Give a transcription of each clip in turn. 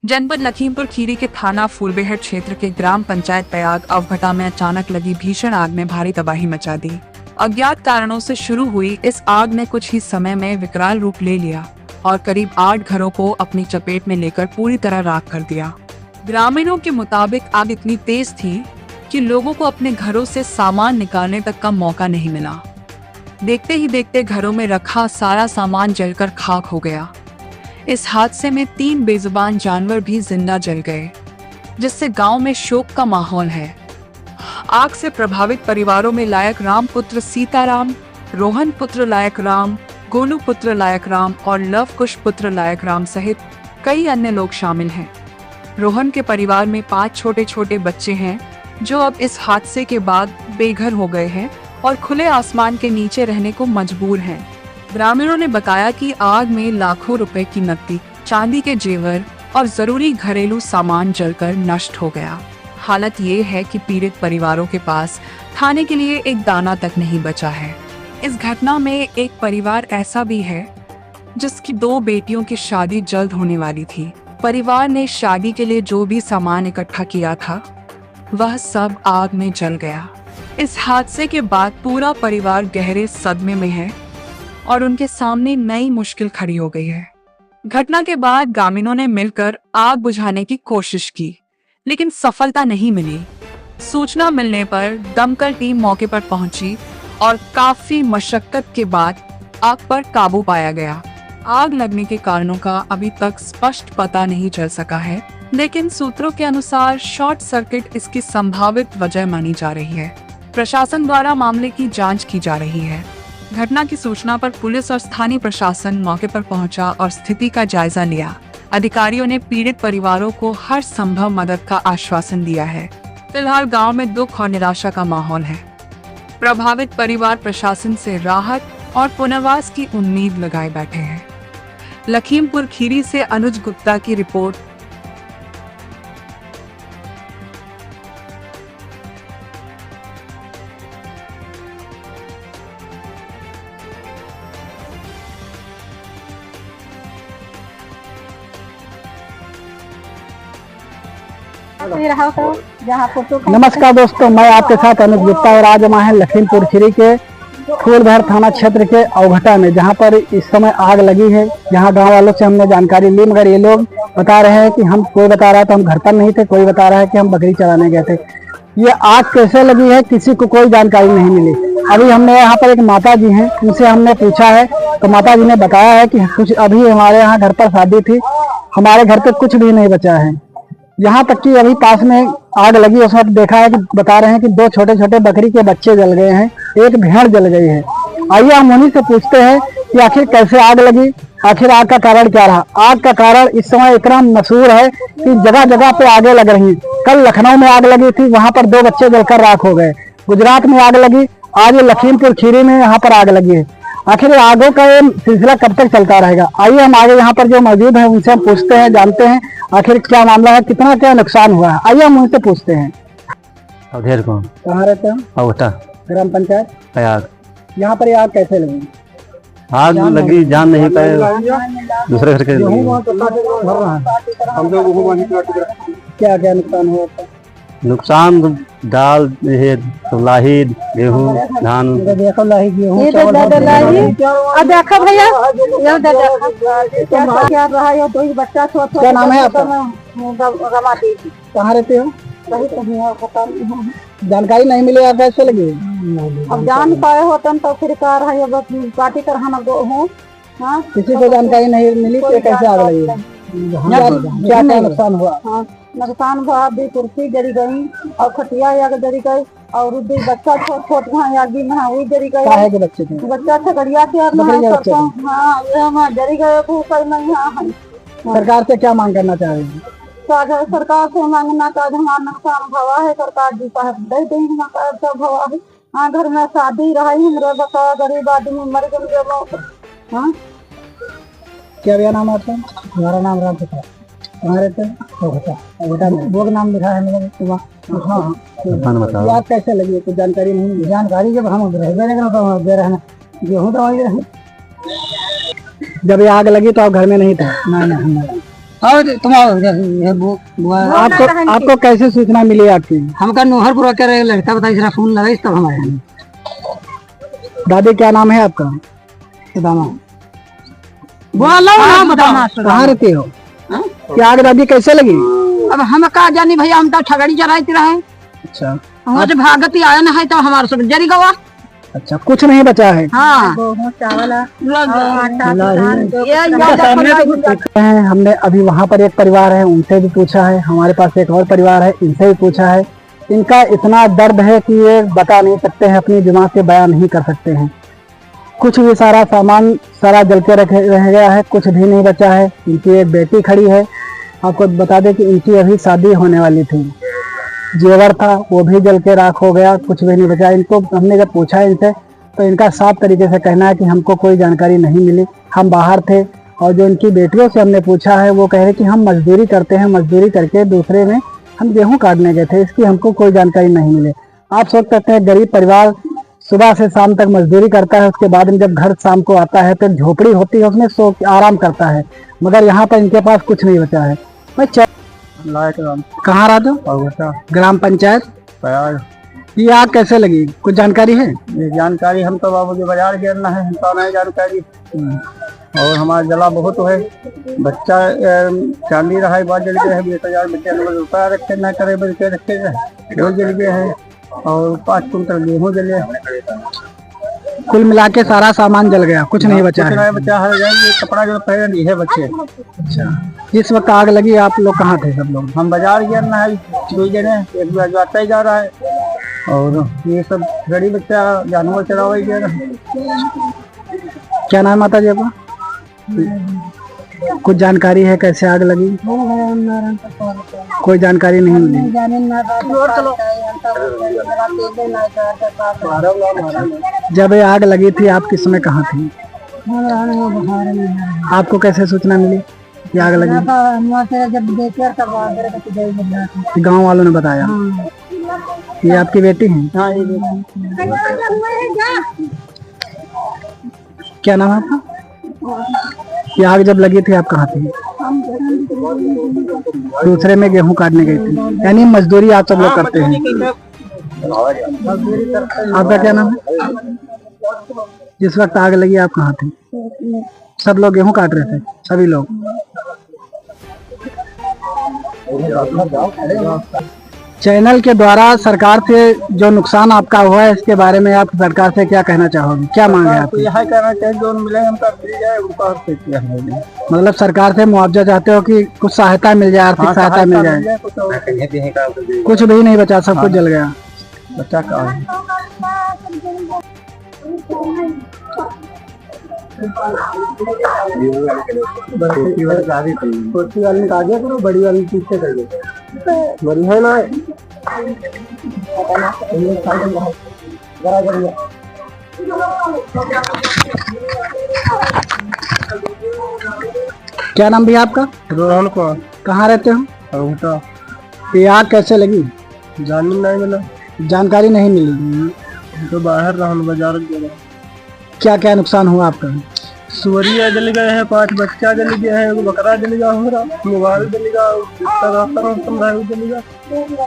जनपद लखीमपुर खीरी के थाना फूलबेहट क्षेत्र के ग्राम पंचायत पयाग अवघटा में अचानक लगी भीषण आग ने भारी तबाही मचा दी। अज्ञात कारणों से शुरू हुई इस आग ने कुछ ही समय में विकराल रूप ले लिया और करीब 8 घरों को अपनी चपेट में लेकर पूरी तरह राख कर दिया। ग्रामीणों के मुताबिक आग इतनी तेज थी कि लोगों को अपने घरों से सामान निकालने तक का मौका नहीं मिला। देखते ही देखते घरों में रखा सारा सामान जलकर खाक हो गया। इस हादसे में 3 बेजुबान जानवर भी जिंदा जल गए, जिससे गांव में शोक का माहौल है। आग से प्रभावित परिवारों में लायक राम पुत्र सीताराम, रोहन पुत्र लायक राम, गोलू पुत्र लायक राम और लव कुश पुत्र लायक राम सहित कई अन्य लोग शामिल हैं। रोहन के परिवार में 5 छोटे छोटे बच्चे हैं जो अब इस हादसे के बाद बेघर हो गए हैं और खुले आसमान के नीचे रहने को मजबूर हैं। ग्रामीणों ने बताया कि आग में लाखों रुपए की नकदी, चांदी के जेवर और जरूरी घरेलू सामान जलकर नष्ट हो गया। हालत ये है कि पीड़ित परिवारों के पास खाने के लिए एक दाना तक नहीं बचा है। इस घटना में एक परिवार ऐसा भी है जिसकी 2 बेटियों की शादी जल्द होने वाली थी। परिवार ने शादी के लिए जो भी सामान इकट्ठा किया था वह सब आग में जल गया। इस हादसे के बाद पूरा परिवार गहरे सदमे में है और उनके सामने नई मुश्किल खड़ी हो गई है। घटना के बाद ग्रामीणों ने मिलकर आग बुझाने की कोशिश की, लेकिन सफलता नहीं मिली। सूचना मिलने पर दमकल टीम मौके पर पहुंची और काफी मशक्कत के बाद आग पर काबू पाया गया। आग लगने के कारणों का अभी तक स्पष्ट पता नहीं चल सका है, लेकिन सूत्रों के अनुसार शॉर्ट सर्किट इसकी संभावित वजह मानी जा रही है। प्रशासन द्वारा मामले की जांच की जा रही है। घटना की सूचना पर पुलिस और स्थानीय प्रशासन मौके पर पहुंचा और स्थिति का जायजा लिया। अधिकारियों ने पीड़ित परिवारों को हर संभव मदद का आश्वासन दिया है। फिलहाल गांव में दुख और निराशा का माहौल है। प्रभावित परिवार प्रशासन से राहत और पुनर्वास की उम्मीद लगाए बैठे हैं। लखीमपुर खीरी से अनुज गुप्ता की रिपोर्ट। नमस्कार दोस्तों, मैं आपके साथ अनुज गुप्ता और आज हम हैं लखीमपुर खीरी के फूलबेहट थाना क्षेत्र के अवघटा में, जहां पर इस समय आग लगी है। जहां गांव वालों से हमने जानकारी ली, मगर ये लोग बता रहे हैं कि कोई बता रहा था हम घर पर नहीं थे, कोई बता रहा है कि हम बकरी चराने गए थे। ये आग कैसे लगी है किसी को कोई जानकारी नहीं मिली। अभी हमने यहाँ पर एक माता जी हैं, उनसे हमने पूछा है तो माता जी ने बताया है कि कुछ अभी हमारे यहाँ घर पर शादी थी, हमारे घर पे कुछ भी नहीं बचा है। यहाँ तक कि अभी पास में आग लगी, उस वक्त देखा है कि बता रहे हैं कि 2 छोटे छोटे बकरी के बच्चे जल गए हैं, एक भेड़ जल गई है। आइए हम उन्हीं से पूछते हैं कि आखिर कैसे आग लगी, आखिर आग का कारण क्या रहा। आग का कारण इस समय इतना मशहूर है कि जगह जगह पे आगे लग रही है। कल लखनऊ में आग लगी थी, वहां पर 2 बच्चे जलकर राख हो गए। गुजरात में आग लगी, आज लखीमपुर खीरी में यहाँ पर आग लगी है। आखिर आगों का ये सिलसिला कब तक चलता रहेगा? आइए हम आगे यहाँ पर जो मौजूद हैं उनसे हम पूछते हैं, जानते हैं आखिर क्या मामला है, कितना क्या नुकसान हुआ है। आइए हम उनसे पूछते हैं। अवधेर कौन? कहाँ रहते हैं? अवघटा ग्राम पंचायत पयाग। यहाँ पर आग कैसे लगी? आग लगी, जान नहीं पाए, दूसरे घर के क्या क्या नुकसान हुआ? नुकसान दाल, लाही, गेहूँ, धान। देखो लाही गेहूँ, देखो भैया क्या रहा है। 2 बच्चा छोटा। क्या नाम है आपका? कहाँ रहते हो? जानकारी नहीं मिली, आग कैसे लगी? अब जान पाए होते तो फिर कार है पार्टी कर हम हूँ। किसी को जानकारी नहीं मिली तो कैसे आग लगी? क्या क्या नुकसान हुआ? नुकसान हुआ, 2 कुर्सी जरी गई और खटिया याग जरी गई और 2 बच्चा छोट छोट यागी में वही जरी गई। काहे के बच्चे थे? बच्चा खगड़िया से जरी गए। सरकार से क्या मांग करना चाह रहे हैं? सरकार से मांगना का हमारा नुकसान भवा है, सरकार जी पास दे देंगे सब भवा है। हाँ, घर में शादी रही, हमरे बता गरीब आदमी मर गए। हाँ, क्या भैया नाम आपका? हमारा नाम राम प्रसाद। कहाँ रहते हैं? वो नाम लिखा है मेरे। हाँ, आग कैसे लगी? कुछ जानकारी नहीं मिली। जानकारी जब हम दे रहे हैं गेहूँ तो वही रहे। जब ये आग लगी तो आप घर में नहीं थे? नहीं। आपको कैसे सूचना मिली आपकी? हमका नोहरपुर के लड़का बताई जरा फोन लगाई तब हम आए। दादी क्या नाम है आपका? कहाँ रहते हो? क्या आग दादी कैसे लगी? अब हम का जानी भैया, हम तो ठगड़ी जराते रहे। अच्छा, वहाँ से भागती आया ना है तो हमारे सब जरी गवा। अच्छा, कुछ नहीं बचा है। हाँ हमने अभी वहाँ पर एक परिवार है, उनसे भी पूछा है। हमारे पास एक और परिवार है, इनसे भी पूछा है। इनका इतना दर्द है कि ये बता नहीं सकते हैं, अपनी दिमाग से बयान नहीं कर सकते हैं। कुछ भी सारा सामान सारा जल के रह गया है, कुछ भी नहीं बचा है। इनकी एक बेटी खड़ी है। आपको बता दें कि इनकी अभी शादी होने वाली थी, जेवर था वो भी जल के राख हो गया, कुछ भी नहीं बचा। इनको हमने जब पूछा इनसे तो इनका साफ तरीके से कहना है कि हमको कोई जानकारी नहीं मिली, हम बाहर थे। और जो इनकी बेटियों से हमने पूछा है वो कह रहे कि हम मजदूरी करते हैं, मजदूरी करके दूसरे में हम गेहूं काटने गए थे, इसकी हमको कोई जानकारी नहीं मिली। आप सोच सकते हैं गरीब परिवार सुबह से शाम तक मजदूरी करता है, उसके बाद में जब घर शाम को आता है तो झोपड़ी होती है उसमें सो आराम करता है, मगर यहाँ पर इनके पास कुछ नहीं बचा है। मैं कहाँ रहा था? ग्राम पंचायत। ये आग कैसे लगी, कुछ जानकारी है? ये जानकारी हम तो बाबू जी बाजार गिरना है, हमको नहीं जानकारी। और हमारा जला बहुत है। बच्चा चांदी रहा है, बात जल गया है। 20,000 बच्चे रुपया रखे न करे बल्कि रखे गए, वो जल गए है। और 5 कुंटल गेहूँ जले। कुल मिला के सारा सामान जल गया, कुछ नहीं बचा है। बच्चा हर जाएंगे, कपड़ा जो पहले नहीं है बच्चे। अच्छा, इस वक्त आग लगी, आप लोग कहाँ थे सब लोग? हम बाजार गिरना है, 2 जने, एक बार आता ही जा रहा है। और ये सब गरीब बच्चा जानवर चरावा गया। क्या नाम माता जी आपका? कुछ जानकारी है कैसे आग लगी? कोई जानकारी नहीं मिली। जब ये आग लगी थी आप किस समय कहाँ थी? आपको कैसे सूचना मिली कि आग लगी? गांव वालों ने बताया। ये आपकी बेटी है? हाँ, ये बेटी। क्या नाम है आपका? ये आग जब लगी थी आप कहाँ थे? दूसरे में गेहूं काटने गई थी, यानी मजदूरी आप सब लोग करते हैं। आपका क्या नाम है? जिस वक्त आग लगी आप कहाँ थे? सब लोग गेहूं काट रहे थे, सभी लोग। चैनल के द्वारा सरकार से जो नुकसान आपका हुआ है इसके बारे में आप सरकार से क्या कहना चाहोगे, क्या मांग है आप? यह कहना चाहिए जो मिले हम कर जाए उनका। मतलब सरकार से मुआवजा चाहते हो कि कुछ सहायता मिल जाए, आर्थिक सहायता मिल जाए? कुछ भी नहीं बचा, सब कुछ जल गया। बच्चा कहाँ है? छोटी वाली में आगे करो, बड़ी वाली पीछे करिए। बड़ी है ना? क्या नाम भैया आपका? रोहन को। कहाँ रहते हो? ये आग कैसे लगी? जानकारी नहीं मिला। जानकारी नहीं मिली तो बाहर रहा, बाजार गया। क्या क्या नुकसान हुआ आपका? सुअरिया जल गए हैं, 5 बच्चा जल गया है, बकरा जल गया, मोबाइल जल गया।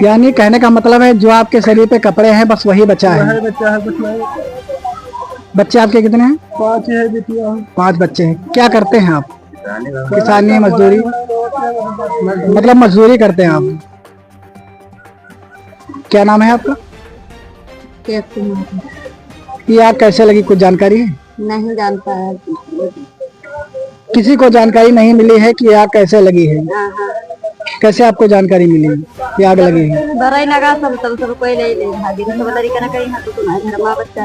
यानी कहने का मतलब है जो आपके शरीर पे कपड़े हैं बस वही बचा है? बच्चा है, कुछ नहीं। बच्चे आपके कितने हैं? 5 है बेटियां। 5 बच्चे हैं। क्या करते हैं आप? किसानी, मजदूरी? मतलब मजदूरी करते हैं आप। क्या नाम है आपका? ये आग कैसे लगी, कुछ जानकारी है? नहीं जानता है। किसी को जानकारी नहीं मिली है कि आग कैसे लगी है? कैसे आपको जानकारी मिली कि आग लगी है? डराई लगा सब कोई नहीं ले भागी सब लड़का ना कहीं हाथ तो ना घर में बच्चा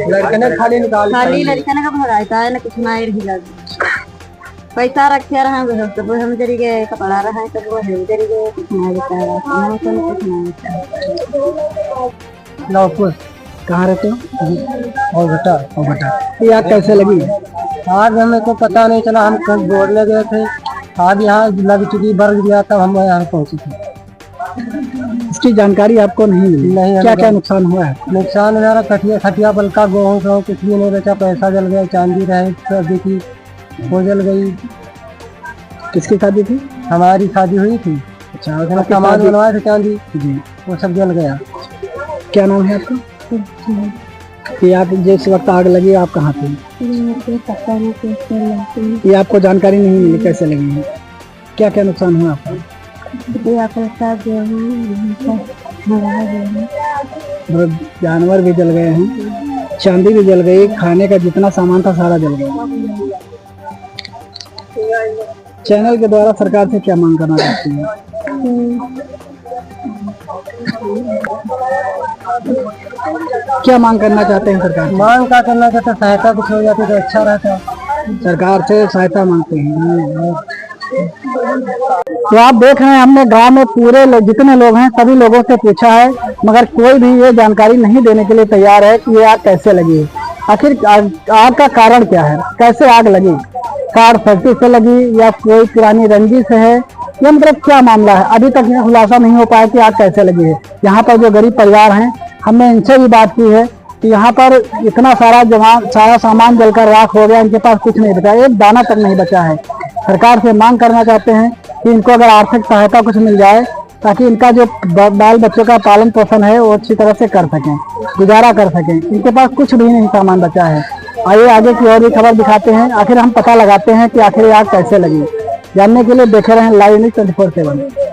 लड़के ने खाली निकाल खाली लड़का ना का भराता है ना कुछ नहीं रही लग पैसा रखे रहा सब हम जरी के कपड़ा रहा है सब वो जरी के कुछ नहीं देता है हम तो कुछ नहीं लो कुछ। कहाँ रहते हो? और बेटा ये आग कैसे लगी? आग हमें को पता नहीं चला, हम कल दौड़ने गए थे, आग यहाँ लग चुकी, बरग गया तब हम यहाँ पहुँचे थे। इसकी जानकारी आपको नहीं मिली? नहीं। क्या क्या नुकसान हुआ है? नुकसान मेरा खटिया बल्का गेहूँ कुछ भी नहीं बचा, पैसा जल गया, चांदी रहे देखी वो जल गई। किसकी शादी थी? हमारी शादी हुई थी, अच्छा, सामान बनवाए थे चांदी, जी। वो सब जल गया। क्या नाम है आपका? कि आप जिस वक्त आग लगी आप कहाँ थे? ये आपको जानकारी नहीं मिली, कैसे लगी है? क्या क्या नुकसान हुआ आपका? मतलब जानवर भी जल गए हैं, चांदी भी जल गई, खाने का जितना सामान था सारा जल गया। चैनल के द्वारा सरकार से क्या मांग करना चाहती हैं? क्या मांग करना चाहते हैं सरकार से? मांग क्या करना चाहते, सहायता कुछ हो जाती तो अच्छा रहता। सरकार से सहायता मांगते हैं। तो आप देख रहे हैं, हमने गांव में पूरे जितने लोग हैं सभी लोगों से पूछा है, मगर कोई भी ये जानकारी नहीं देने के लिए तैयार है कि ये आग कैसे लगी। आखिर आग का कारण क्या है, कैसे आग लगी? कार फैक्ट्री से लगी या कोई पुरानी रंजिश है, ये मतलब क्या मामला है, अभी तक यह खुलासा नहीं हो पाया कि आग कैसे लगी है। यहाँ पर जो गरीब परिवार हैं, हमने इनसे भी बात की है कि यहाँ पर इतना सारा सामान जलकर राख हो गया, इनके पास कुछ नहीं बचा, एक दाना तक नहीं बचा है। सरकार से मांग करना चाहते हैं कि इनको अगर आर्थिक सहायता कुछ मिल जाए, ताकि इनका जो बाल बच्चों का पालन पोषण है वो अच्छी तरह से कर सकें, गुजारा कर सकें। इनके पास कुछ भी नहीं सामान बचा है। आइए आगे की और भी खबर दिखाते हैं, आखिर हम पता लगाते हैं कि आखिर आग कैसे लगी। जानने के लिए देखे रहें लाइव न्यूज़ 24/7।